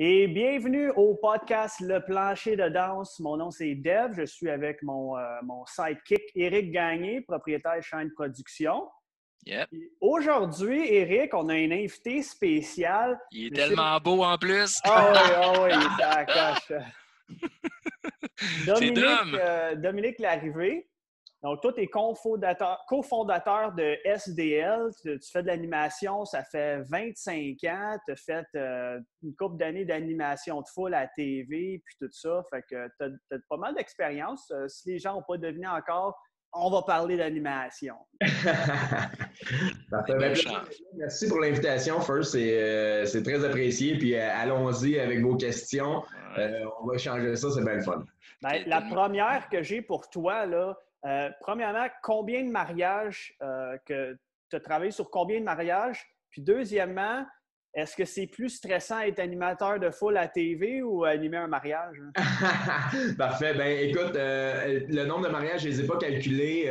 Et bienvenue au podcast Le Plancher de danse. Mon nom, c'est Dev. Je suis avec mon sidekick, Éric Gagné, propriétaire chaîne production. Yep. Aujourd'hui, Éric, on a un invité spécial. Il est tellement beau en plus. Ah oui, ça coche. C'est Dom. Dominique Larrivée. Donc, toi, tu es cofondateur de SDL. Tu fais de l'animation, ça fait 25 ans. Tu as fait une couple d'années d'animation de foule à la TV, puis tout ça. Fait que tu as pas mal d'expérience. Si les gens n'ont pas deviné encore, on va parler d'animation. Merci pour l'invitation, First. C'est très apprécié. Puis allons-y avec vos questions. On va échanger ça, c'est bien le fun. Ben, la première que j'ai pour toi, là, premièrement, combien de mariages que tu as travaillé sur combien de mariages? Puis deuxièmement, est-ce que c'est plus stressant être animateur de foule à TV ou animer un mariage? Parfait. Ben écoute, le nombre de mariages, je ne les ai pas calculés.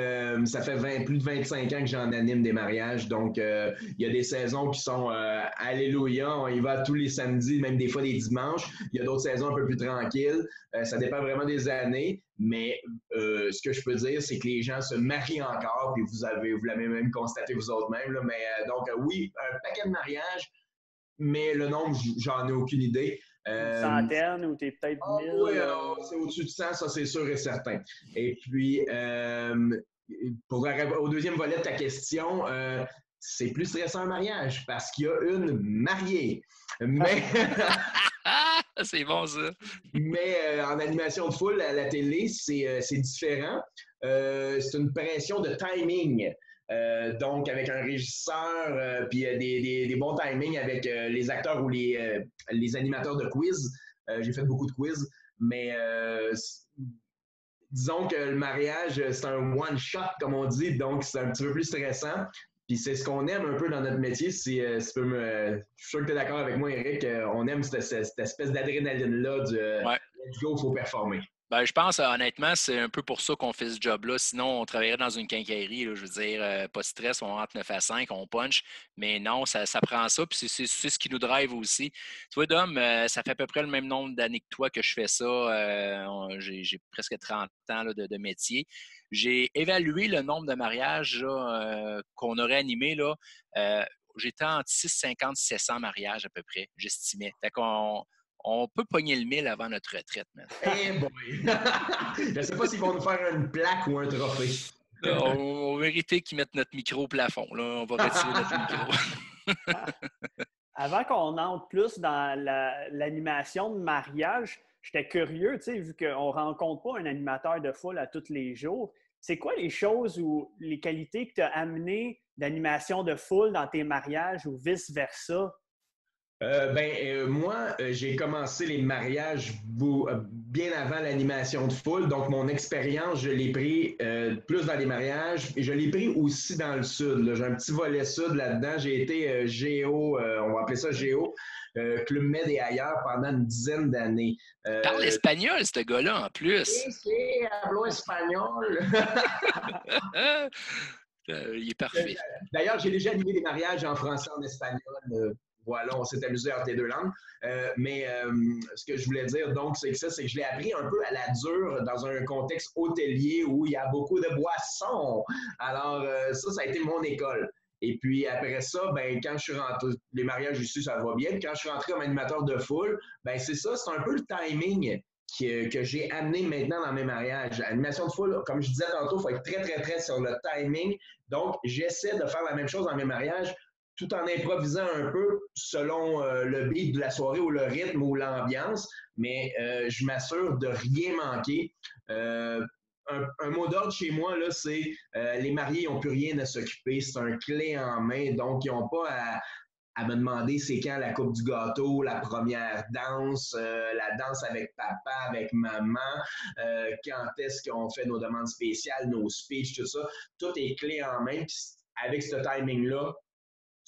Ça fait plus de 25 ans que j'en anime des mariages. Donc, il y a des saisons qui sont alléluia. On y va tous les samedis, même des fois les dimanches. Il y a d'autres saisons un peu plus tranquilles. Ça dépend vraiment des années. Mais ce que je peux dire, c'est que les gens se marient encore. Puis vous l'avez même constaté vous autres même. Là, mais donc, oui, un paquet de mariages. Mais le nombre, j'en ai aucune idée. Une centaine ou t'es peut-être 1000? Oui, c'est au-dessus de 100, ça c'est sûr et certain. Et puis, au deuxième volet de ta question, c'est plus stressant un mariage parce qu'il y a une mariée. Mais c'est bon ça. Mais en animation de foule à la télé, c'est différent. C'est une pression de timing. Donc, avec un régisseur, puis des bons timings avec les acteurs ou les animateurs de quiz. J'ai fait beaucoup de quiz, mais disons que le mariage, c'est un one-shot, comme on dit, donc c'est un petit peu plus stressant. Puis c'est ce qu'on aime un peu dans notre métier. Je suis sûr que tu es d'accord avec moi, Éric. On aime cette espèce d'adrénaline-là du let's go, il faut performer. Ben, je pense, honnêtement, c'est un peu pour ça qu'on fait ce job-là. Sinon, on travaillerait dans une quincaillerie. Là, je veux dire, pas de stress, on rentre 9 à 5, on punch. Mais non, ça prend ça. Puis c'est ce qui nous drive aussi. Tu vois, Dom, ça fait à peu près le même nombre d'années que toi que je fais ça. J'ai presque 30 ans là, de métier. J'ai évalué le nombre de mariages qu'on aurait animés. Là. J'étais entre 650 et 700 mariages à peu près, j'estimais. Fait qu'on peut pogner le 1000 avant notre retraite, man. Eh boy! Je ne sais pas s'ils vont nous faire une plaque ou un trophée. On va mériter qu'ils mettent notre micro au plafond. Là. On va retirer notre micro. Avant qu'on entre plus dans l'animation de mariage, j'étais curieux, tu sais, vu qu'on ne rencontre pas un animateur de foule à tous les jours. C'est quoi les choses ou les qualités que tu as amenées d'animation de foule dans tes mariages ou vice-versa? Moi, j'ai commencé les mariages bien avant l'animation de foule. Donc, mon expérience, je l'ai pris plus dans les mariages et je l'ai pris aussi dans le sud. Là. J'ai un petit volet sud là-dedans. J'ai été Géo, on va appeler ça Géo, Club Med et ailleurs pendant une dizaine d'années. Parle espagnol, ce gars-là, en plus. Sí, hablo espagnol. Il est parfait. D'ailleurs, j'ai déjà animé des mariages en français, en espagnol. Voilà, on s'est amusé entre les deux langues. Ce que je voulais dire, donc, c'est que je l'ai appris un peu à la dure dans un contexte hôtelier où il y a beaucoup de boissons. Alors, ça a été mon école. Et puis, après ça, quand je suis rentré, les mariages ici, ça va bien. Quand je suis rentré comme animateur de foule, c'est ça, c'est un peu le timing que j'ai amené maintenant dans mes mariages. Animation de foule, comme je disais tantôt, il faut être très, très, très sur le timing. Donc, j'essaie de faire la même chose dans mes mariages, tout en improvisant un peu selon le beat de la soirée ou le rythme ou l'ambiance, mais je m'assure de rien manquer. Un mot d'ordre chez moi, là, c'est les mariés n'ont plus rien à s'occuper, c'est un clé en main, donc ils n'ont pas à me demander c'est quand la coupe du gâteau, la première danse, la danse avec papa, avec maman, quand est-ce qu'on fait nos demandes spéciales, nos speeches, tout ça. Tout est clé en main, puis avec ce timing-là,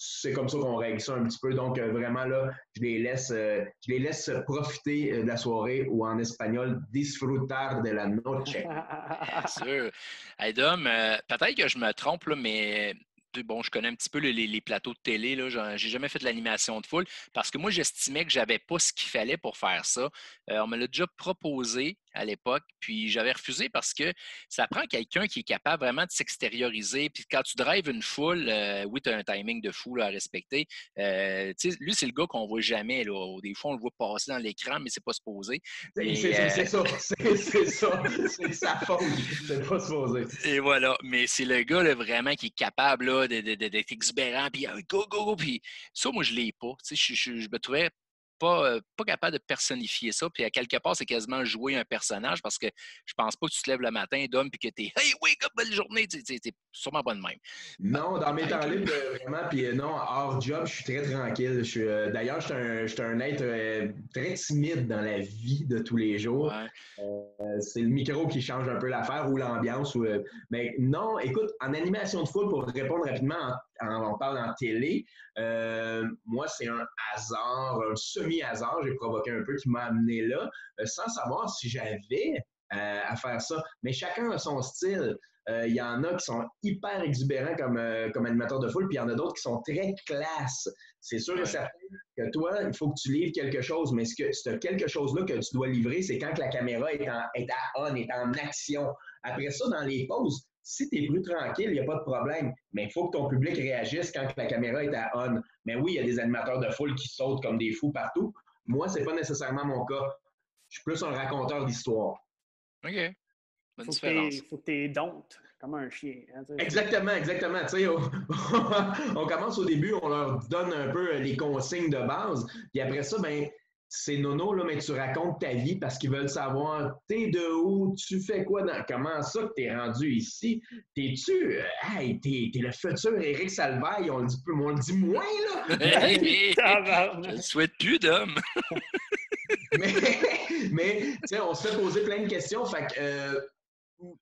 c'est comme ça qu'on règle ça un petit peu. Donc, vraiment, là, je les laisse profiter de la soirée ou en espagnol, disfrutar de la noche. Bien sûr. Hey, Dom, peut-être que je me trompe, là, mais bon, je connais un petit peu les plateaux de télé, là. J'ai jamais fait de l'animation de foule parce que moi, j'estimais que j'avais pas ce qu'il fallait pour faire ça. On me l'a déjà proposé à l'époque, puis j'avais refusé parce que ça prend quelqu'un qui est capable vraiment de s'extérioriser. Puis quand tu drives une foule, oui, tu as un timing de fou là, à respecter. Lui, c'est le gars qu'on voit jamais. Là. Des fois, on le voit passer dans l'écran, mais c'est pas supposé. C'est ça. C'est sa faute. C'est pas supposé. Et voilà. Mais c'est le gars là, vraiment qui est capable là, d'être exubérant. Puis go, go, go. Puis ça, moi, je l'ai pas. Je me trouvais pas capable de personnifier ça. Puis à quelque part, c'est quasiment jouer un personnage parce que je pense pas que tu te lèves le matin, d'homme, puis que t'es Hey, wake up, belle journée. T'es sûrement pas de même. Non, dans mes temps libres, vraiment, puis non, hors job, je suis très tranquille. D'ailleurs, je suis un être très timide dans la vie de tous les jours. Ouais. C'est le micro qui change un peu l'affaire ou l'ambiance. Mais non, écoute, en animation de foule, pour répondre rapidement, on parle en télé, moi, c'est un hasard, un semi-hasard, j'ai provoqué un peu, qui m'a amené là, sans savoir si j'avais à faire ça. Mais chacun a son style. Il y en a qui sont hyper exubérants comme animateurs de foule, puis il y en a d'autres qui sont très classe. C'est sûr et certain que toi, il faut que tu livres quelque chose, mais ce quelque chose-là que tu dois livrer, c'est quand que la caméra est à on, est en action. Après ça, dans les pauses, si tu es plus tranquille, il n'y a pas de problème. Mais il faut que ton public réagisse quand que la caméra est à on. Mais oui, il y a des animateurs de foule qui sautent comme des fous partout. Moi, ce n'est pas nécessairement mon cas. Je suis plus un raconteur d'histoire. OK. Bonne différence. Faut que tu domptes comme un chien. Hein, exactement. On commence au début, on leur donne un peu les consignes de base. Puis après ça, ben, c'est nono, là, mais tu racontes ta vie parce qu'ils veulent savoir t'es de où, tu fais quoi, comment ça que t'es rendu ici. T'es-tu, t'es le futur Éric Salvaille, on le dit moins, là. Je ne souhaite plus d'homme. mais tu sais, on se fait poser plein de questions. Fait que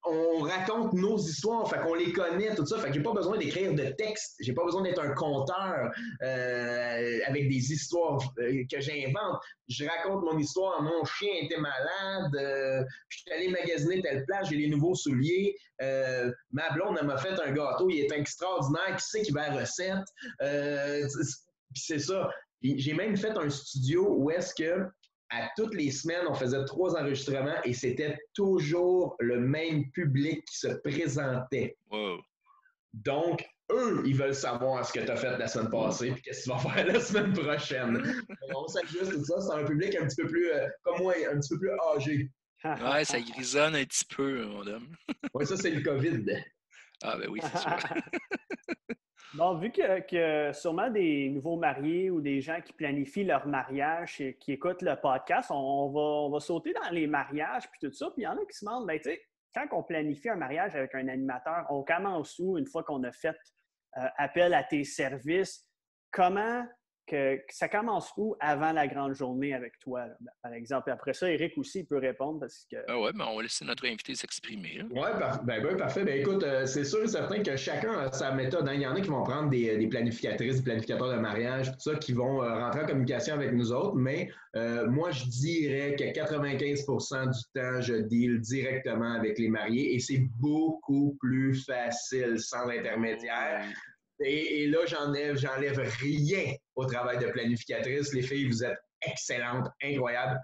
on raconte nos histoires, fait qu'on les connaît, tout ça. Fait que j'ai pas besoin d'écrire de texte, j'ai pas besoin d'être un conteur avec des histoires que j'invente. Je raconte mon histoire, mon chien était malade, je suis allé magasiner telle place, j'ai les nouveaux souliers, ma blonde, elle m'a fait un gâteau, il est extraordinaire, qui sait qui va la recette? Puis c'est ça. J'ai même fait un studio où est-ce que à toutes les semaines, on faisait 3 enregistrements et c'était toujours le même public qui se présentait. Wow. Donc, eux, ils veulent savoir ce que tu as fait la semaine passée et qu'est-ce que tu vas faire la semaine prochaine. On s'ajuste tout ça. C'est un public un petit peu plus, comme moi, un petit peu plus âgé. Ouais, ça grisonne un petit peu, mon homme. Oui, ça, c'est le COVID. Ah, ben oui, c'est sûr. Bon, vu que sûrement des nouveaux mariés ou des gens qui planifient leur mariage et qui écoutent le podcast, on va sauter dans les mariages puis tout ça. Puis il y en a qui se demandent, ben tu sais, quand on planifie un mariage avec un animateur, on commence où une fois qu'on a fait appel à tes services? Comment que ça commence où avant la grande journée avec toi, là, par exemple? Et après ça, Éric aussi, il peut répondre parce que... Ah ouais, mais on va laisser notre invité s'exprimer. Oui, parfait. Ben, écoute, c'est sûr et certain que chacun a sa méthode. Hein. Il y en a qui vont prendre des planificatrices, des planificateurs de mariage, tout ça, qui vont rentrer en communication avec nous autres. Mais moi, je dirais que 95% du temps, je deal directement avec les mariés et c'est beaucoup plus facile sans intermédiaire. Et là, j'enlève rien au travail de planificatrice. Les filles, vous êtes excellentes, incroyables.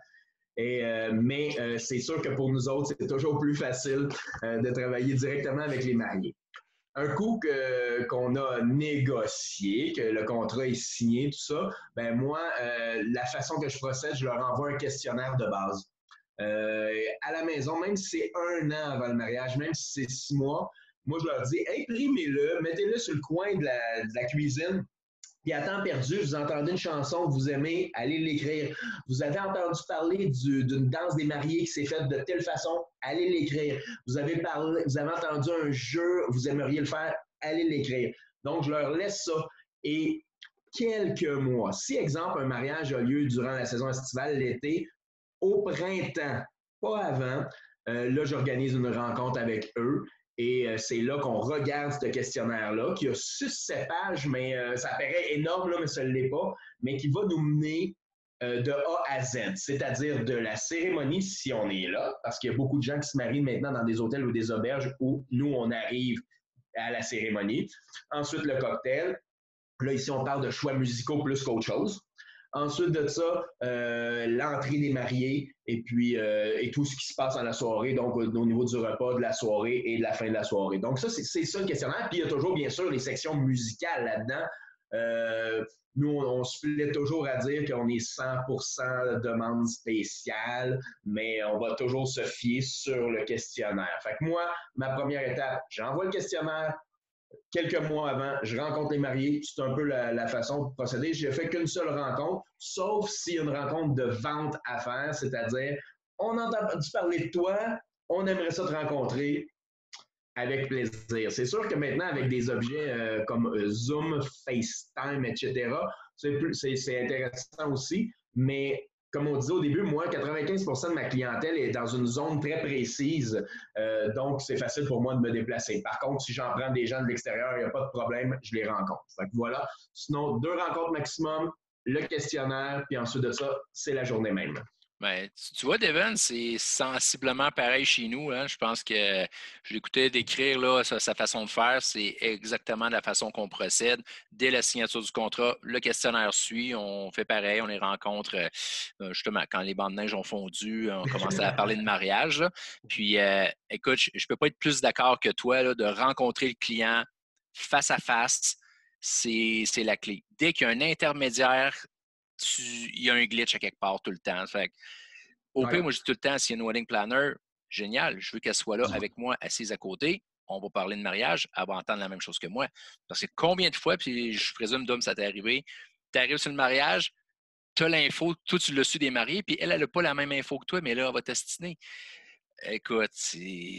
Mais c'est sûr que pour nous autres, c'est toujours plus facile de travailler directement avec les mariés. Un coup qu'on a négocié, que le contrat est signé, tout ça, ben moi, la façon que je procède, je leur envoie un questionnaire de base. À la maison, même si c'est 1 an avant le mariage, même si c'est 6 mois, moi, je leur dis, imprimez-le, mettez-le sur le coin de la cuisine. Puis à temps perdu, vous entendez une chanson que vous aimez, allez l'écrire. Vous avez entendu parler d'une danse des mariés qui s'est faite de telle façon, allez l'écrire. Vous avez entendu un jeu, vous aimeriez le faire, allez l'écrire. Donc, je leur laisse ça. Et quelques mois, si, exemple, un mariage a lieu durant la saison estivale, l'été, au printemps, pas avant, là, j'organise une rencontre avec eux. Et c'est là qu'on regarde ce questionnaire-là, qui a 6-7 pages, mais ça paraît énorme, là, mais ça ne l'est pas, mais qui va nous mener de A à Z, c'est-à-dire de la cérémonie, si on est là, parce qu'il y a beaucoup de gens qui se marient maintenant dans des hôtels ou des auberges où nous, on arrive à la cérémonie. Ensuite, le cocktail. Là, ici, on parle de choix musicaux plus qu'autre chose. Ensuite de ça, l'entrée des mariés et puis et tout ce qui se passe dans la soirée, donc au niveau du repas, de la soirée et de la fin de la soirée. Donc ça, c'est ça le questionnaire. Puis il y a toujours, bien sûr, les sections musicales là-dedans. Nous, on se plaît toujours à dire qu'on est 100% demande spéciale, mais on va toujours se fier sur le questionnaire. Fait que moi, ma première étape, j'envoie le questionnaire. Quelques mois avant, je rencontre les mariés. C'est un peu la façon de procéder. Je n'ai fait qu'une seule rencontre, sauf s'il y a une rencontre de vente à faire, c'est-à-dire, on a entendu parler de toi, on aimerait ça te rencontrer avec plaisir. C'est sûr que maintenant, avec des objets comme Zoom, FaceTime, etc., c'est intéressant aussi, mais comme on disait au début, moi, 95% de ma clientèle est dans une zone très précise, donc c'est facile pour moi de me déplacer. Par contre, si j'en prends des gens de l'extérieur, il n'y a pas de problème, je les rencontre. Fait que voilà. Sinon, 2 rencontres maximum, le questionnaire, puis ensuite de ça, c'est la journée même. Ben, tu vois, Devon, c'est sensiblement pareil chez nous. Hein. Je pense que je l'écoutais décrire là, sa façon de faire. C'est exactement la façon qu'on procède. Dès la signature du contrat, le questionnaire suit. On fait pareil. On les rencontre justement quand les bancs de neige ont fondu. On commence à parler de mariage. Là. Puis, écoute, je ne peux pas être plus d'accord que toi là, de rencontrer le client face à face. C'est la clé. Dès qu'il y a un intermédiaire, il y a un glitch à quelque part tout le temps. Fait que, au pire, moi, je dis tout le temps, s'il y a une wedding planner, génial, je veux qu'elle soit là avec moi, assise à côté. On va parler de mariage, elle va entendre la même chose que moi. Parce que combien de fois, puis je présume, Dom, ça t'est arrivé, tu arrives sur le mariage, tu as l'info, toi, tu l'as su des mariés, puis elle n'a pas la même info que toi, mais là, elle va t'estiner. Écoute, c'est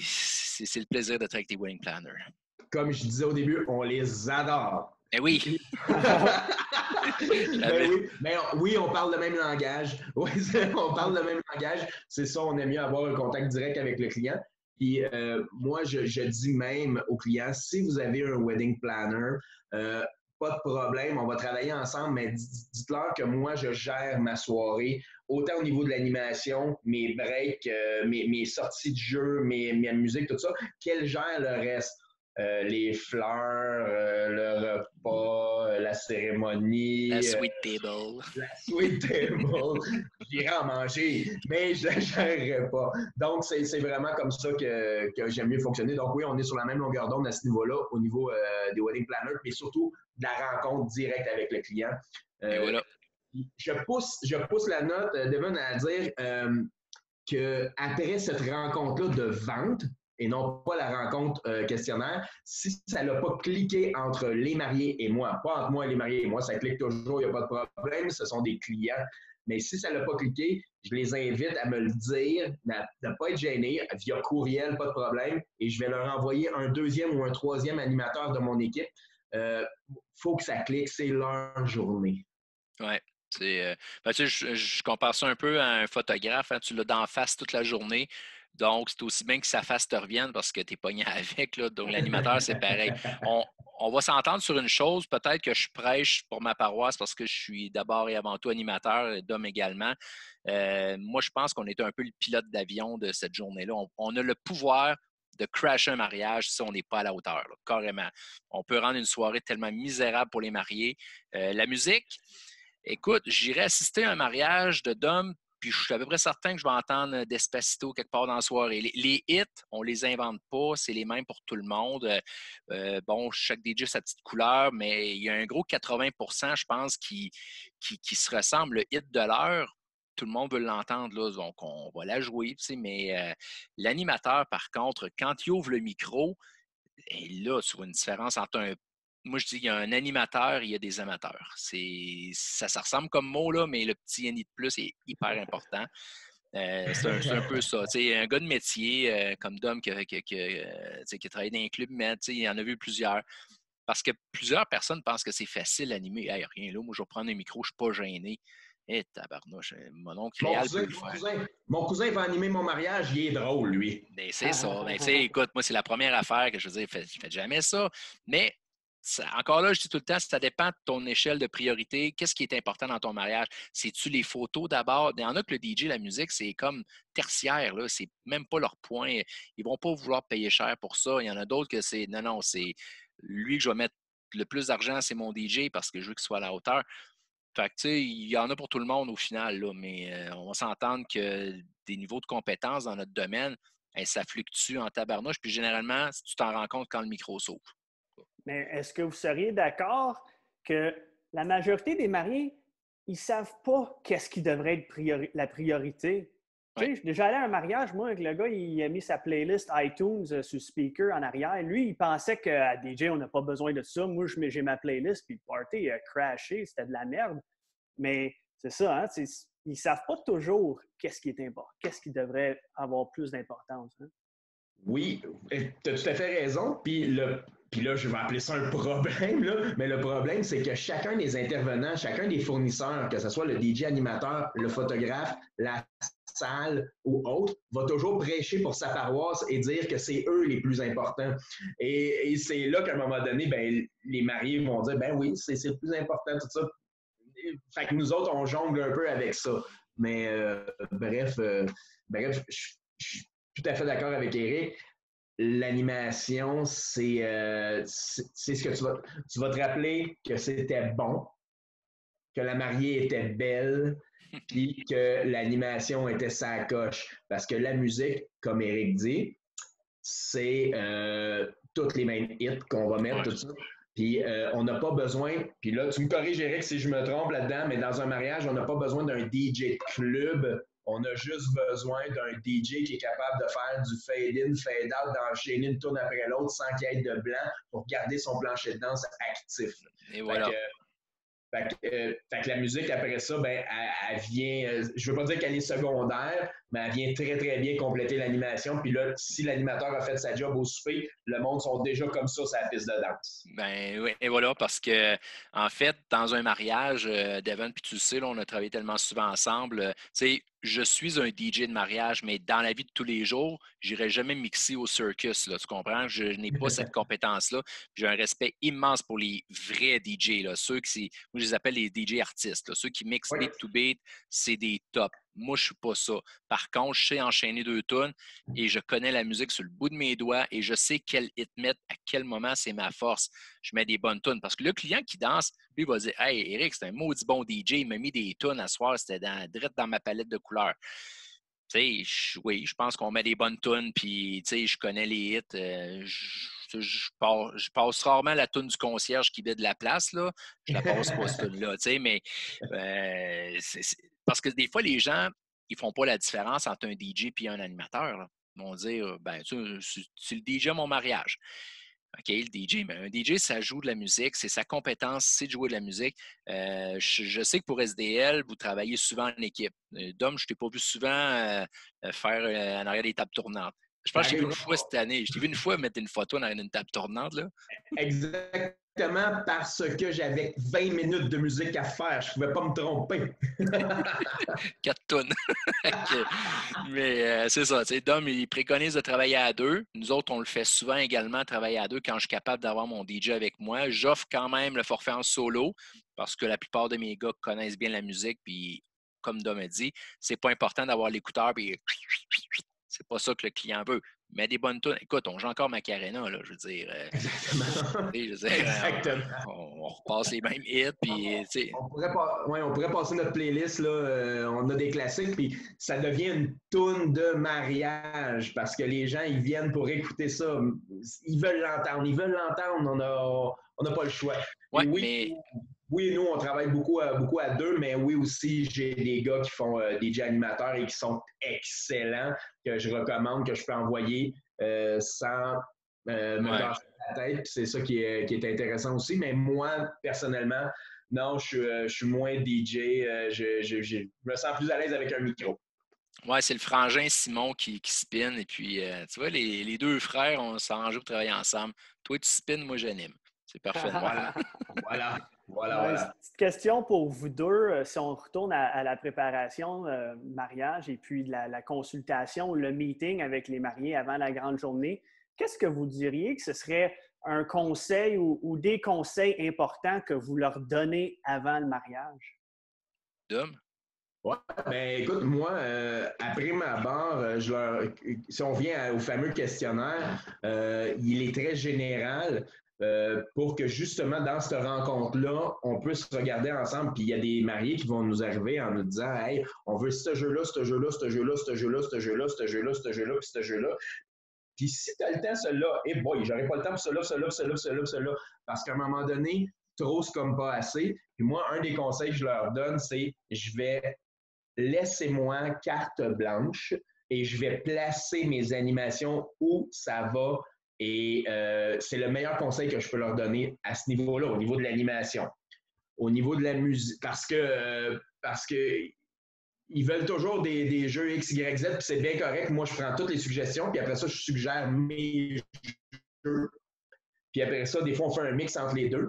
le plaisir d'être avec tes wedding planners. Comme je disais au début, on les adore. Eh oui! Ben oui, mais oui, on parle le même langage. Oui, on parle le même langage. C'est ça, on aime mieux avoir un contact direct avec le client. Puis moi, je dis même aux clients, si vous avez un wedding planner, pas de problème, on va travailler ensemble, mais dites-leur que moi, je gère ma soirée, autant au niveau de l'animation, mes breaks, mes sorties de jeu, ma musique, tout ça, qu'elle gère le reste. Les fleurs, le repas, la cérémonie. La sweet table. La sweet table. J'irai en manger, mais je ne gérerai pas. Donc, c'est vraiment comme ça que j'aime mieux fonctionner. Donc, oui, on est sur la même longueur d'onde à ce niveau-là, au niveau des wedding planners, mais surtout de la rencontre directe avec le client. Et voilà. Je pousse la note, Devon, à dire qu'après cette rencontre-là de vente, et non pas la rencontre questionnaire, si ça n'a pas cliqué entre les mariés et moi, pas entre moi et les mariés et moi, ça clique toujours, il n'y a pas de problème, ce sont des clients. Mais si ça n'a pas cliqué, je les invite à me le dire, à ne pas être gêné, via courriel, pas de problème, et je vais leur envoyer un 2e ou un 3e animateur de mon équipe. Faut que ça clique, c'est leur journée. Ouais. Je compare ça un peu à un photographe. Hein, tu l'as d'en face toute la journée. Donc, c'est aussi bien que sa face te revienne parce que tu es pogné avec. Là. Donc, l'animateur, c'est pareil. On va s'entendre sur une chose. Peut-être que je prêche pour ma paroisse parce que je suis d'abord et avant tout animateur, d'homme également. Moi, je pense qu'on est un peu le pilote d'avion de cette journée-là. On a le pouvoir de crasher un mariage si on n'est pas à la hauteur, là, carrément. On peut rendre une soirée tellement misérable pour les mariés. La musique, écoute, j'irai assister à un mariage de Dom, puis je suis à peu près certain que je vais entendre Despacito quelque part dans la soirée. Les hits, on les invente pas, c'est les mêmes pour tout le monde. Bon, chaque DJ a sa petite couleur, mais il y a un gros 80%, je pense, qui se ressemble. Le hit de l'heure, tout le monde veut l'entendre, là, donc on va la jouer, tu sais, mais l'animateur, par contre, quand il ouvre le micro, et là, tu vois une différence entre moi, je dis qu'il y a un animateur et il y a des amateurs. Ça ressemble comme mot, là, mais le petit N de plus est hyper important. C'est un peu ça. T'sais, un gars de métier comme Dom qui a travaillé dans un club med, il y en a vu plusieurs. Parce que plusieurs personnes pensent que c'est facile d'animer. Hey, rien là, moi, je vais prendre un micro, je ne suis pas gêné. Tabarnouche, mon oncle Réal peut le faire. Mon cousin va animer mon mariage, il est drôle, lui. Ben, c'est ça. Ben, écoute, moi, c'est la première affaire que je veux dire, faites jamais ça. Mais encore là, je dis tout le temps, ça dépend de ton échelle de priorité. Qu'est-ce qui est important dans ton mariage? C'est-tu les photos d'abord? Il y en a que le DJ, la musique, c'est comme tertiaire, là. C'est même pas leur point. Ils vont pas vouloir payer cher pour ça. Il y en a d'autres que c'est non, non, c'est lui que je vais mettre le plus d'argent, c'est mon DJ parce que je veux qu'il soit à la hauteur. Fait que, tu sais, il y en a pour tout le monde au final, là, mais on va s'entendre que des niveaux de compétences dans notre domaine, ça fluctue en tabarnouche. Puis généralement, tu t'en rends compte quand le micro s'ouvre. Mais est-ce que vous seriez d'accord que la majorité des mariés, ils ne savent pas qu'est-ce qui devrait être la priorité? Ouais. Tu sais, je suis déjà allé à un mariage, moi, avec le gars, il a mis sa playlist iTunes sur speaker en arrière. Lui, il pensait qu'à DJ, on n'a pas besoin de ça. Moi, j'ai ma playlist, puis le party a crashé, c'était de la merde. Mais c'est ça, hein? Ils ne savent pas toujours qu'est-ce qui est important, qu'est-ce qui devrait avoir plus d'importance. Hein? Oui, tu as tout à fait raison. Puis là, je vais appeler ça un problème, là, mais le problème, c'est que chacun des intervenants, chacun des fournisseurs, que ce soit le DJ animateur, le photographe, la salle ou autre, va toujours prêcher pour sa paroisse et dire que c'est eux les plus importants. Et c'est là qu'à un moment donné, ben, les mariés vont dire, ben oui, c'est le plus important, tout ça. Fait que nous autres, on jongle un peu avec ça. Mais bref, je suis tout à fait d'accord avec Eric. L'animation, c'est ce que tu vas te rappeler que c'était bon, que la mariée était belle, puis que l'animation était sa coche. Parce que la musique, comme Eric dit, c'est toutes les mêmes hits qu'on va mettre, tout ça. Puis on n'a pas besoin, puis là, tu me corriges, Eric, si je me trompe là-dedans, mais dans un mariage, on n'a pas besoin d'un DJ club. On a juste besoin d'un DJ qui est capable de faire du fade-in, fade-out, d'enchaîner une tourne après l'autre sans qu'il y ait de blanc pour garder son plancher de danse actif. Et voilà. Fait que la musique, après ça, ben, elle vient, je veux pas dire qu'elle est secondaire, mais elle vient très, très bien compléter l'animation. Puis là, si l'animateur a fait sa job au souper, le monde sont déjà comme ça sur la piste de danse. Ben oui, et voilà, parce que en fait, dans un mariage, Devon, puis tu le sais, là, on a travaillé tellement souvent ensemble. Tu sais, je suis un DJ de mariage, mais dans la vie de tous les jours, je n'irai jamais mixer au circus, là, tu comprends? Je n'ai pas cette compétence-là. J'ai un respect immense pour les vrais DJ, là, ceux qui, moi, je les appelle les DJ artistes, là, ceux qui mixent Oui. beat to beat, c'est des tops. Moi, je ne suis pas ça. Par contre, je sais enchaîner 2 tunes et je connais la musique sur le bout de mes doigts et je sais quel hit mettre, à quel moment, c'est ma force. Je mets des bonnes tunes. Parce que le client qui danse, lui, il va dire « Hey, Eric, c'est un maudit bon DJ. Il m'a mis des tunes à soir. C'était direct dans ma palette de couleurs. » Tu sais, oui, je pense qu'on met des bonnes tunes, puis tu sais, je connais les hits. Je passe rarement la tune du concierge qui vide la place, là. Je la passe pas, cette tune-là, tu sais, mais parce que des fois, les gens, ils font pas la différence entre un DJ et un animateur, là. Ils vont dire, ben, tu sais, c'est le DJ à mon mariage. OK, le DJ, mais un DJ, ça joue de la musique, c'est sa compétence, c'est de jouer de la musique. Je sais que pour SDL, vous travaillez souvent en équipe. Dom, je ne t'ai pas vu souvent faire en arrière des tables tournantes. Je pense que je t'ai vu une fois cette année. Je t'ai vu une fois mettre une photo en arrière d'une table tournante, là. Exactement parce que j'avais 20 minutes de musique à faire. Je ne pouvais pas me tromper. 4 tonnes. Mais c'est ça. Dom, il préconise de travailler à 2. Nous autres, on le fait souvent également, travailler à 2 quand je suis capable d'avoir mon DJ avec moi. J'offre quand même le forfait en solo parce que la plupart de mes gars connaissent bien la musique. Puis, comme Dom a dit, c'est pas important d'avoir l'écouteur. Puis, c'est pas ça que le client veut. Mais des bonnes tunes. Écoute, on joue encore Macarena, là, je veux dire. Exactement. On repasse les mêmes hits. Puis, on pourrait passer notre playlist. Là, on a des classiques, puis ça devient une toune de mariage parce que les gens, ils viennent pour écouter ça. Ils veulent l'entendre. On n'a pas le choix. Ouais, mais... Oui, nous, on travaille beaucoup à 2, mais oui aussi, j'ai des gars qui font DJ animateurs et qui sont excellents, que je recommande, que je peux envoyer sans me casser la tête. Puis c'est ça qui est intéressant aussi. Mais moi, personnellement, non, je suis moins DJ. Je me sens plus à l'aise avec un micro. Oui, c'est le frangin Simon qui spin. Et puis, tu vois, les 2 frères, on s'arrange pour travailler ensemble. Toi, tu spins, moi, j'anime. C'est parfait. Voilà. Petite question pour vous deux, si on retourne à la préparation mariage et puis la consultation, le meeting avec les mariés avant la grande journée, qu'est-ce que vous diriez que ce serait un conseil ou des conseils importants que vous leur donnez avant le mariage? Dom? Ouais, ben écoute, moi, après ma barre, si on vient au fameux questionnaire, il est très général pour que justement dans cette rencontre-là, on puisse regarder ensemble. Puis il y a des mariés qui vont nous arriver en nous disant, hey, on veut ce jeu-là, ce jeu-là, ce jeu-là, ce jeu-là, ce jeu-là, ce jeu-là, ce jeu-là, puis ce jeu-là. Puis si tu as le temps, celui-là, eh boy, j'aurais pas le temps pour celui-là, celui-là, celui-là, celui-là, celui-là. Parce qu'à un moment donné, trop, c'est comme pas assez. Puis moi, un des conseils que je leur donne, c'est laissez-moi carte blanche et je vais placer mes animations où ça va. Et c'est le meilleur conseil que je peux leur donner à ce niveau-là, au niveau de l'animation. Au niveau de la musique, parce que ils veulent toujours des jeux X, Y, Z, puis c'est bien correct. Moi, je prends toutes les suggestions, puis après ça, je suggère mes jeux. Puis après ça, des fois, on fait un mix entre les deux.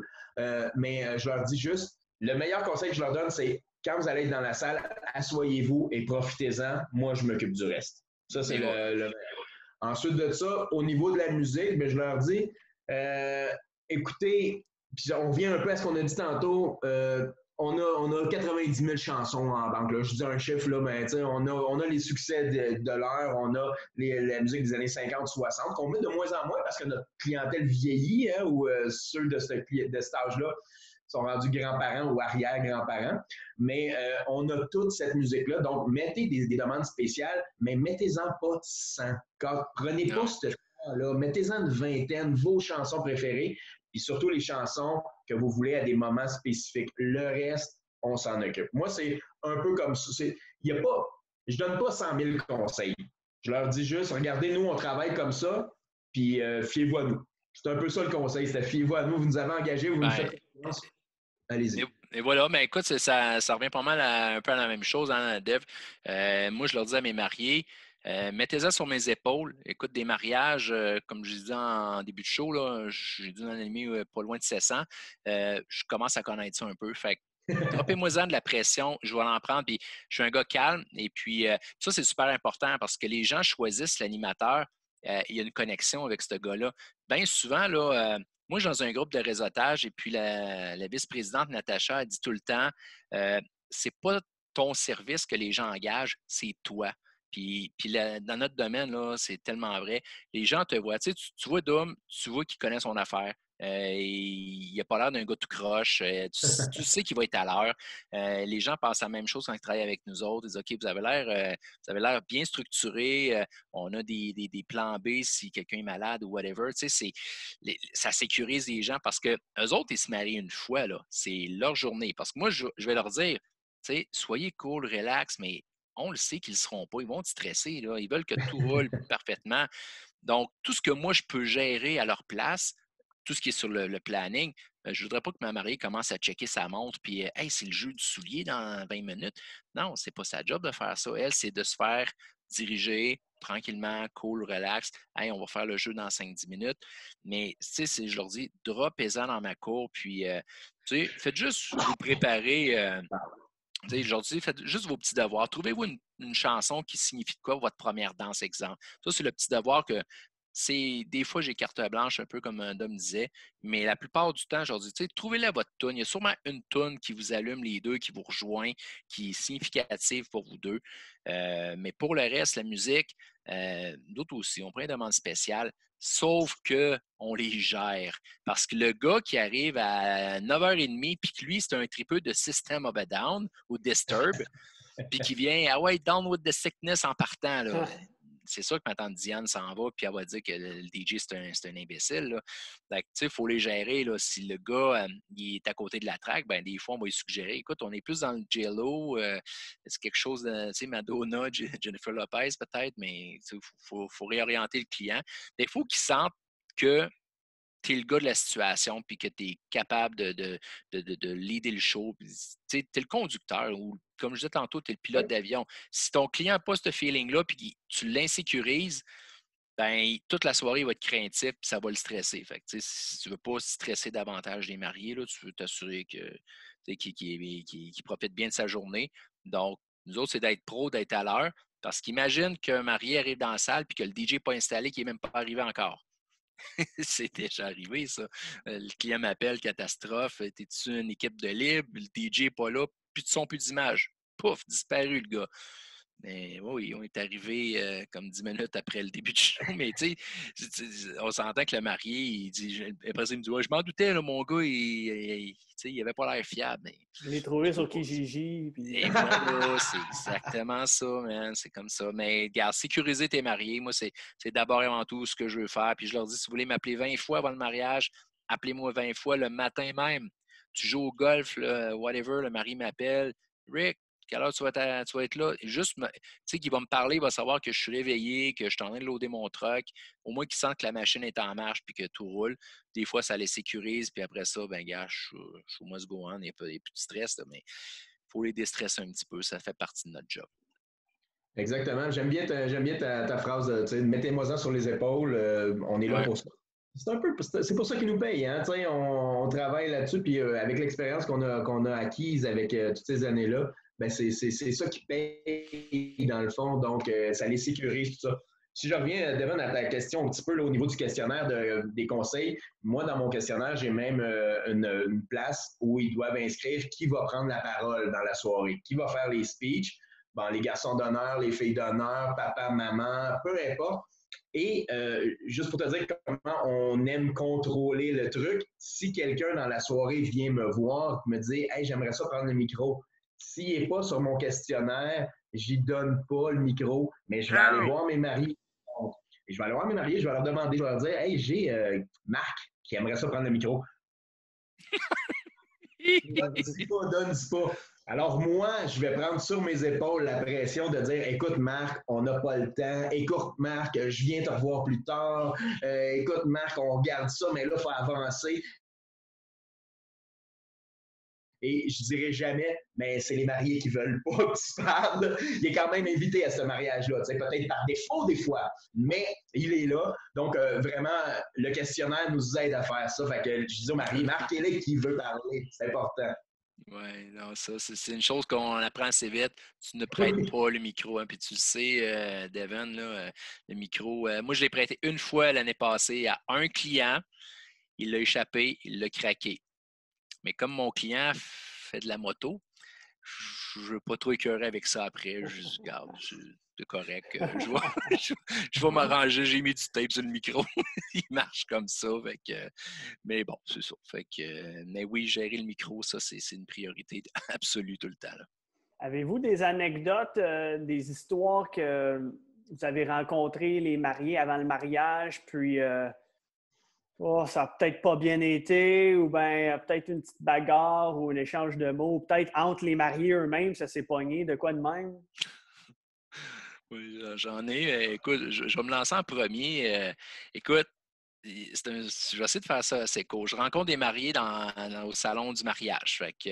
Mais je leur dis juste, le meilleur conseil que je leur donne, c'est quand vous allez être dans la salle, asseyez-vous et profitez-en. Moi, je m'occupe du reste. Ça, c'est le... Ensuite de ça, au niveau de la musique, bien, je leur dis, écoutez, puis on revient un peu à ce qu'on a dit tantôt, on a 90 000 chansons en banque. Là. Je dis un chiffre, là, mais on a les succès de l'heure, on a la musique des années 50-60, qu'on met de moins en moins parce que notre clientèle vieillit, hein, ou ceux de cet âge-là sont rendus grands-parents ou arrière-grands-parents. Mais on a toute cette musique-là. Donc, mettez des demandes spéciales, mais mettez-en pas 100. Prenez pas ce temps-là. Mettez-en une vingtaine, vos chansons préférées, puis surtout les chansons que vous voulez à des moments spécifiques. Le reste, on s'en occupe. Moi, c'est un peu comme ça. Je ne donne pas 100 000 conseils. Je leur dis juste, regardez, nous, on travaille comme ça, puis fiez-vous à nous. C'est un peu ça le conseil, c'est fiez-vous à nous. Vous nous avez engagés, vous nous faites confiance. Allez-y. Et voilà, mais écoute, ça revient pas mal un peu à la même chose, hein, Dev. Moi, je leur dis à mes mariés, mettez-en sur mes épaules. Écoute, des mariages, comme je disais en début de show, là, j'ai dû en animer pas loin de 700. Je commence à connaître ça un peu. Fait droppez-moi-en de la pression, je vais en prendre. Puis je suis un gars calme. Et puis, ça, c'est super important parce que les gens choisissent l'animateur. Il y a une connexion avec ce gars-là. Bien souvent, là, moi, je suis dans un groupe de réseautage et puis la vice-présidente Natacha a dit tout le temps c'est pas ton service que les gens engagent, c'est toi. Puis dans notre domaine, là, c'est tellement vrai. Les gens te voient. Tu sais, tu vois Dom, tu vois qu'il connaît son affaire. Il n'a pas l'air d'un gars tout croche. Tu sais qu'il va être à l'heure. Les gens pensent la même chose quand ils travaillent avec nous autres. Ils disent OK, vous avez l'air bien structuré. On a des plans B si quelqu'un est malade ou whatever. Tu sais, ça sécurise les gens parce que eux autres, ils se marient une fois. Là. C'est leur journée. Parce que moi, je vais leur dire tu sais, soyez cool, relax, mais on le sait qu'ils ne le seront pas. Ils vont être stressés. Là. Ils veulent que tout roule parfaitement. Donc, tout ce que moi, je peux gérer à leur place, tout ce qui est sur le planning, je ne voudrais pas que ma mariée commence à checker sa montre puis hey, c'est le jeu du soulier dans 20 minutes. Non, c'est pas sa job de faire ça. Elle, c'est de se faire diriger tranquillement, cool, relax. Hey, on va faire le jeu dans 5-10 minutes. Mais tu sais, je leur dis, drop-en dans ma cour, puis tu sais, faites juste vous préparer. Aujourd'hui, faites juste vos petits devoirs. Trouvez-vous une chanson qui signifie de quoi votre première danse, exemple. Ça, c'est le petit devoir que c'est des fois j'ai carte blanche, un peu comme un Dom disait, mais la plupart du temps, je leur dis, trouvez-la votre toune. Il y a sûrement une toune qui vous allume les deux, qui vous rejoint, qui est significative pour vous deux. Mais pour le reste, la musique, d'autres aussi, on prend une demande spéciale, sauf qu'on les gère. Parce que le gars qui arrive à 9h30, puis que lui, c'est un tripeux de System of a Down ou Disturb, puis qui vient, ah ouais, Down with the Sickness en partant, là. C'est sûr que ma tante Diane s'en va, puis elle va dire que le DJ, c'est un imbécile. Là. Donc, tu sais, il faut les gérer. Là. Si le gars il est à côté de la track, ben, des fois, on va lui suggérer écoute, on est plus dans le J-Lo, c'est quelque chose de, tu sais, Madonna, Jennifer Lopez peut-être, mais il faut réorienter le client. Il faut qu'il sente que tu es le gars de la situation puis que tu es capable de leader le show. Tu es le conducteur ou, comme je disais tantôt, tu es le pilote d'avion. Si ton client n'a pas ce feeling-là puis tu l'insécurises, ben toute la soirée, il va être craintif puis ça va le stresser. Fait que, si tu ne veux pas stresser davantage les mariés, là, tu veux t'assurer qu'il profite bien de sa journée. Donc, nous autres, c'est d'être pro, d'être à l'heure. Parce qu'imagine qu'un marié arrive dans la salle puis que le DJ n'est pas installé, qu'il n'est même pas arrivé encore. C'est déjà arrivé, ça. Le client m'appelle, catastrophe. T'es-tu une équipe de libre? Le DJ n'est pas là, plus de son, plus d'image. Pouf, disparu le gars. Mais oui, on est arrivé comme 10 minutes après le début du show. Mais tu sais, on s'entend que le marié, il dit, après ça, il me dit, ouais, je m'en doutais, là, mon gars, il avait pas l'air fiable. Mais Je l'ai trouvé sur Kijiji. Puis... et voilà, c'est exactement ça, man. C'est comme ça. Mais regarde, sécuriser tes mariés, moi, c'est d'abord et avant tout ce que je veux faire. Puis je leur dis, si vous voulez m'appeler 20 fois avant le mariage, appelez-moi 20 fois le matin même. Tu joues au golf, là, whatever, le mari m'appelle. Rick, quelle heure tu vas être là? Et juste, tu sais, qu'il va me parler, il va savoir que je suis réveillé, que je suis en train de loader mon truck. Au moins qu'il sente que la machine est en marche puis que tout roule. Des fois, ça les sécurise. Puis après ça, ben gars, je suis au must go on. Il n'y a plus de stress, là, mais il faut les déstresser un petit peu. Ça fait partie de notre job. Exactement. J'aime bien ta phrase, mettez-moi-en sur les épaules, on est là pour ça. C'est pour ça qu'ils nous payent, hein? On travaille là-dessus, puis avec l'expérience qu'on a acquise avec toutes ces années-là, ben c'est ça qui paye dans le fond, donc ça les sécurise, tout ça. Si je reviens, Devon, à ta question un petit peu là, au niveau du questionnaire des conseils, moi, dans mon questionnaire, j'ai même une place où ils doivent inscrire qui va prendre la parole dans la soirée, qui va faire les speeches. Bon, les garçons d'honneur, les filles d'honneur, papa, maman, peu importe. Et juste pour te dire comment on aime contrôler le truc, si quelqu'un dans la soirée vient me voir, me dire « Hey, j'aimerais ça prendre le micro », s'il n'est pas sur mon questionnaire, j'y donne pas le micro, mais je vais aller voir mes mariés. Je vais aller voir mes mariés, je vais leur demander, je vais leur dire « Hey, j'ai Marc qui aimerait ça prendre le micro. » Dis pas, dis pas. Alors moi, je vais prendre sur mes épaules la pression de dire, écoute Marc, on n'a pas le temps. Écoute Marc, je viens te revoir plus tard. Écoute Marc, on regarde ça, mais là, il faut avancer. Et je dirais jamais, mais c'est les mariés qui veulent pas que tu parles. Il est quand même invité à ce mariage-là, peut-être par défaut des fois, mais il est là. Donc, vraiment, le questionnaire nous aide à faire ça. Fait que je dis au marié, marquez-le qui veut parler. C'est important. Oui, non, ça, c'est une chose qu'on apprend assez vite. Tu ne prêtes pas le micro, hein, puis tu le sais, Devon, là, le micro. Moi, je l'ai prêté une fois l'année passée à un client. Il l'a échappé, il l'a craqué. Mais comme mon client fait de la moto, je ne veux pas trop écœurer avec ça après. Je garde, c'est correct. Je vais m'arranger. J'ai mis du tape sur le micro. Il marche comme ça. Mais bon, c'est ça. Mais oui, gérer le micro, ça, c'est une priorité absolue tout le temps. Là. Avez-vous des anecdotes, des histoires que vous avez rencontré les mariés avant le mariage, puis ça n'a peut-être pas bien été, ou bien peut-être une petite bagarre ou un échange de mots, peut-être entre les mariés eux-mêmes, ça s'est pogné, de quoi de même? Oui, j'en ai. Écoute, je vais me lancer en premier. Écoute, je vais essayer de faire ça assez court. Je rencontre des mariés au salon du mariage. Puis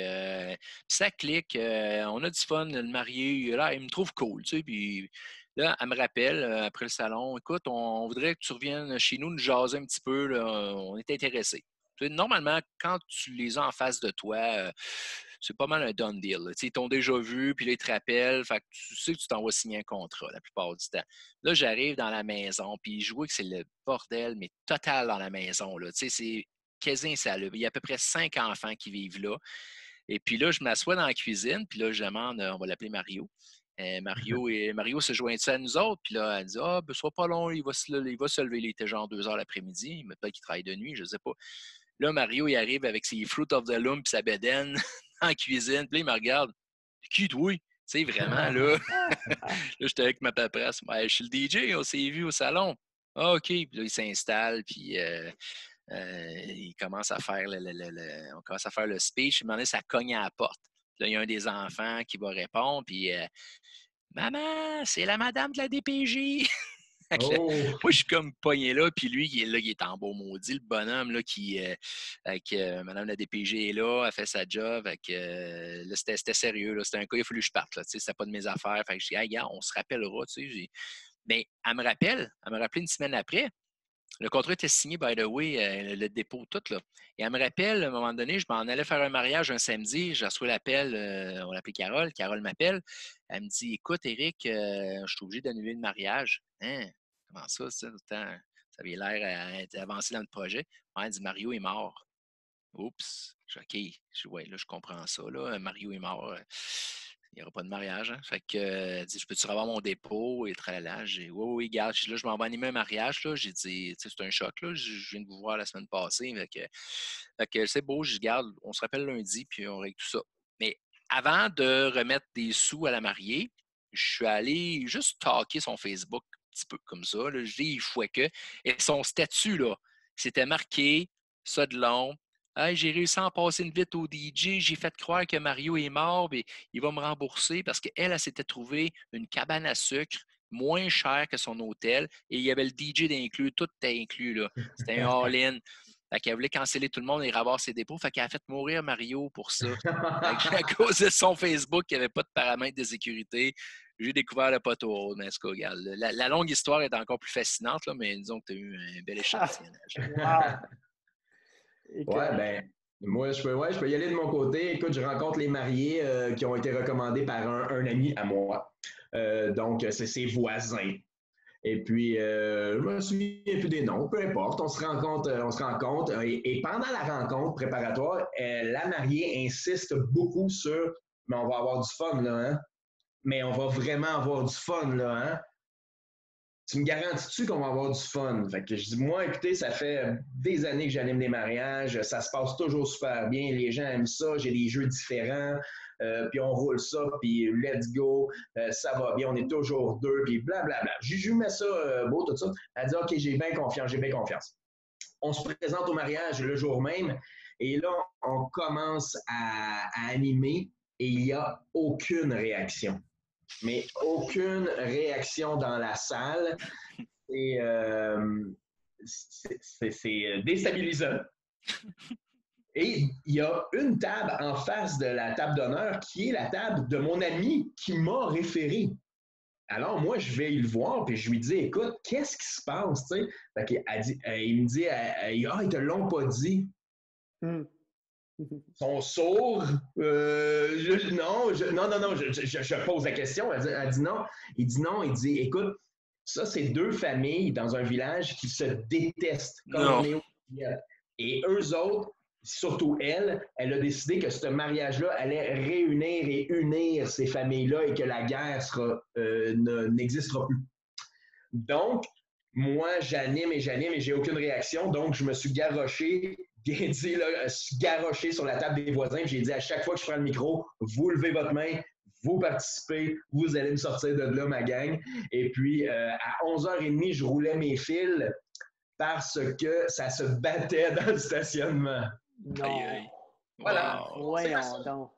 ça clique, on a du fun. Le marié, là, il me trouve cool, tu sais. Puis là, elle me rappelle après le salon, écoute, on voudrait que tu reviennes chez nous jaser un petit peu. Là, on est intéressés. Normalement, quand tu les as en face de toi, c'est pas mal un done deal. Ils t'ont déjà vu, puis là, ils te rappellent. Fait que tu sais que tu t'en vas signer un contrat la plupart du temps. Là, j'arrive dans la maison, puis je vois que c'est le bordel, mais total dans la maison. Là. C'est quasi insalubre. Il y a à peu près 5 enfants qui vivent là. Et puis là, je m'assois dans la cuisine, puis là, je demande, on va l'appeler Mario. Mario se joint-tu à nous autres? Puis là, elle dit, ben, soit pas long, il va se lever. Il était genre 2 heures l'après-midi. Peut-être qu'il travaille de nuit, je ne sais pas. Là, Mario, il arrive avec ses Fruit of the Loom puis sa bedaine en cuisine. Puis là, il me regarde. Qui, toi? Tu sais, vraiment, là. Là, j'étais avec ma paperasse. Je suis le DJ, on s'est vu au salon. Ah, OK. Puis là, il s'installe, puis il commence à faire on commence à faire le speech. Il m'a dit, ça cogne à la porte. Puis là, il y a un des enfants qui va répondre, puis Maman, c'est la madame de la DPJ. Oh. Moi, je suis comme pogné là, puis lui, il est en beau maudit, le bonhomme là, qui, avec Madame la DPG est là, elle fait sa job. Là, c'était sérieux. Là, c'était un cas, il a fallu que je parte. Là, c'était pas de mes affaires. Fait que je dis, hey, gars, on se rappellera. Mais elle me rappelle une semaine après. Le contrat était signé, by the way, le dépôt, tout. Là. Et elle me rappelle, à un moment donné, je m'en allais faire un mariage un samedi. J'ai reçu l'appel, on l'appelait Carole. Carole m'appelle. Elle me dit, écoute, Éric, je suis obligé d'annuler le mariage. Hein? Comment ça, Ça avait l'air avancé dans le projet. Ouais, elle dit Mario est mort. Oups. Je dis, OK. Je dis, ouais, là, je comprends ça. Là. Mario est mort. Il n'y aura pas de mariage. Hein. Fait que, elle dit, je peux-tu revoir mon dépôt? Et tralala. J'ai dit, oui, oui, garde. Là, je m'en vais animer un mariage. Là. J'ai dit, c'est un choc. Là. Je viens de vous voir la semaine passée. Fait que c'est beau. Je garde. On se rappelle lundi, puis on règle tout ça. Mais avant de remettre des sous à la mariée, je suis allé juste talker son Facebook un petit peu comme ça. Là. Je dis, il faut que. Et son statut, là, c'était marqué ça de long. Hey, j'ai réussi à en passer une vite au DJ. J'ai fait croire que Mario est mort, mais il va me rembourser parce qu'elle, elle s'était trouvée une cabane à sucre moins chère que son hôtel et il y avait le DJ d'inclus. Tout était inclus, là. C'était un all-in. Fait qu'elle voulait canceller tout le monde et ravoir ses dépôts. Fait qu'elle a fait mourir Mario pour ça. À cause de son Facebook, il n'y avait pas de paramètres de sécurité. J'ai découvert le poteau rose, mais regarde, la longue histoire est encore plus fascinante, là, mais disons que tu as eu un bel échantillonnage. Ouais, ben, moi, je peux y aller de mon côté. Écoute, je rencontre les mariés qui ont été recommandés par un ami à moi. Donc, c'est ses voisins. Et puis, je me souviens plus des noms, peu importe. On se rencontre. Et pendant la rencontre préparatoire, la mariée insiste beaucoup sur « mais on va avoir du fun, là, hein? Mais on va vraiment avoir du fun, là, hein? Tu me garantis-tu qu'on va avoir du fun? » Fait que je dis, moi, écoutez, ça fait des années que j'anime des mariages, ça se passe toujours super bien, les gens aiment ça, j'ai des jeux différents, puis on roule ça, puis let's go, ça va bien, on est toujours deux, puis blablabla. Je mets ça beau, tout ça. Elle dit, OK, j'ai bien confiance. On se présente au mariage le jour même, et là, on commence à animer, et il n'y a aucune réaction. Mais aucune réaction dans la salle. C'est déstabilisant. Et il y a une table en face de la table d'honneur qui est la table de mon ami qui m'a référé. Alors, moi, je vais le voir puis je lui dis, écoute, qu'est-ce qui se passe? Il me dit, ils te l'ont pas dit. Ils sont sourds. Non, je pose la question. Elle dit non. Il dit, écoute, ça, c'est deux familles dans un village qui se détestent. Comme on est au Québec. Et eux autres, surtout elle a décidé que ce mariage-là allait réunir et unir ces familles-là et que la guerre n'existera plus. Donc, moi, j'anime et j'ai aucune réaction. Donc, je me suis garoché sur la table des voisins. J'ai dit à chaque fois que je prends le micro, vous levez votre main, vous participez, vous allez me sortir de là, ma gang. Et puis, à 11h30, je roulais mes fils parce que ça se battait dans le stationnement. Non. Voilà. Wow.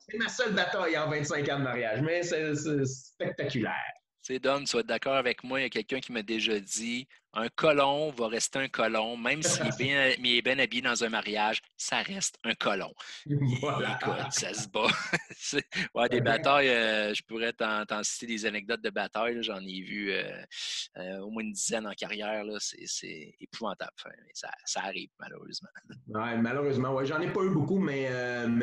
C'est ma seule bataille en 25 ans de mariage, mais c'est spectaculaire. C'est Dom, tu vas être d'accord avec moi, il y a quelqu'un qui m'a déjà dit un colon va rester un colon, même s'il est bien habillé dans un mariage, ça reste un colon. Voilà. Écoute, ça se bat. Ouais, des batailles, je pourrais t'en citer des anecdotes de batailles. Là, j'en ai vu au moins une dizaine en carrière. Là, c'est épouvantable. Enfin, ça arrive, malheureusement. Ouais, malheureusement, ouais. J'en ai pas eu beaucoup, mais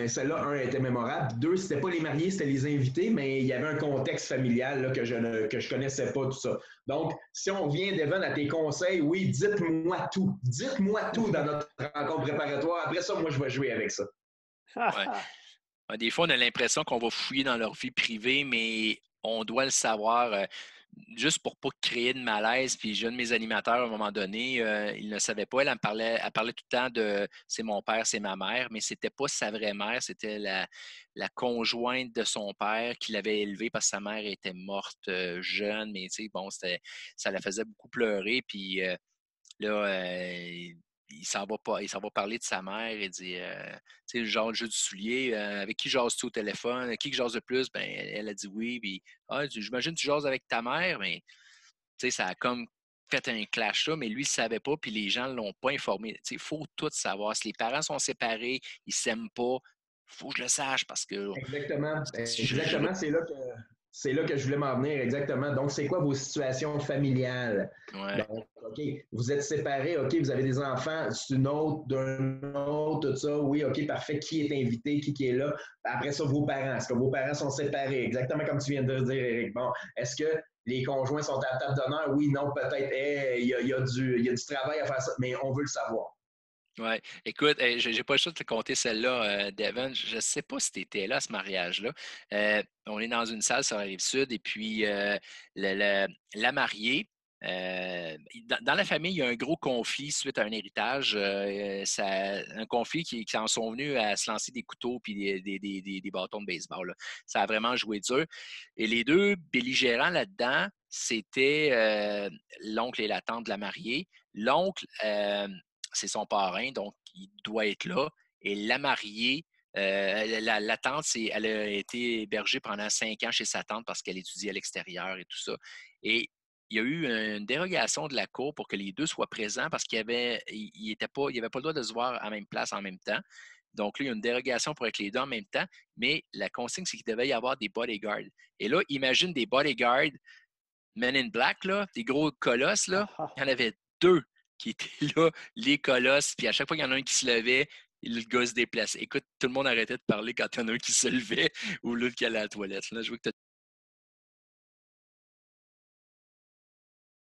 celle-là, un, était mémorable. Deux, c'était pas les mariés, c'était les invités, mais il y avait un contexte familial là, que je connaissais pas, tout ça. Donc, si on vient, Devon, à tes conseils, oui, dites-moi tout. Dites-moi tout dans notre rencontre préparatoire. Après ça, moi, je vais jouer avec ça. Ouais. Des fois, on a l'impression qu'on va fouiller dans leur vie privée, mais on doit le savoir juste pour ne pas créer de malaise. Puis, j'ai un de mes animateurs, à un moment donné, il ne savait pas. Elle parlait tout le temps de « c'est mon père, c'est ma mère », mais ce n'était pas sa vraie mère, c'était la conjointe de son père qui l'avait élevée parce que sa mère était morte jeune, mais tu sais, bon, ça la faisait beaucoup pleurer. Puis là, il s'en va parler de sa mère et dit, tu sais, le genre de jeu du soulier, avec qui jases-tu au téléphone? Qui jase le plus? Ben, elle a dit oui. Puis, j'imagine que tu jases avec ta mère, mais tu sais, ça a comme fait un clash là, mais lui, il ne savait pas, puis les gens ne l'ont pas informé. Tu sais, il faut tout savoir. Si les parents sont séparés, ils ne s'aiment pas, il faut que je le sache parce que. Exactement. C'est là que je voulais m'en venir, exactement. Donc, c'est quoi vos situations familiales? Ouais. Donc, OK, vous êtes séparés, OK, vous avez des enfants, c'est une autre, d'un autre, tout ça. Oui, OK, parfait. Qui est invité, qui est là? Après ça, vos parents. Est-ce que vos parents sont séparés? Exactement comme tu viens de dire, Éric. Bon, est-ce que les conjoints sont à la table d'honneur. Oui, non, peut-être, il y a du travail à faire ça, mais on veut le savoir. Oui. Écoute, j'ai pas le choix de te compter celle-là, Devon. Je ne sais pas si tu étais là à ce mariage-là. On est dans une salle sur la Rive-Sud et puis la mariée, dans la famille, il y a un gros conflit suite à un héritage. Un conflit qui en sont venus à se lancer des couteaux et des bâtons de baseball, là. Ça a vraiment joué dur. Et les deux belligérants là-dedans, c'était l'oncle et la tante de la mariée. L'oncle, c'est son parrain, donc il doit être là. Et la mariée, la tante, elle a été hébergée pendant 5 ans chez sa tante parce qu'elle étudie à l'extérieur et tout ça. Et il y a eu une dérogation de la Cour pour que les deux soient présents parce qu'il n'y avait, pas le droit de se voir à la même place en même temps. Donc là, il y a une dérogation pour être les deux en même temps, mais la consigne, c'est qu'il devait y avoir des bodyguards. Et là, imagine des bodyguards Men in Black, là, des gros colosses, là. Il y en avait 2 qui étaient là, les colosses, puis à chaque fois qu'il y en a un qui se levait, le gars se déplaçait. Écoute, tout le monde arrêtait de parler quand il y en a un qui se levait ou l'autre qui allait à la toilette. Là, je vois que tu as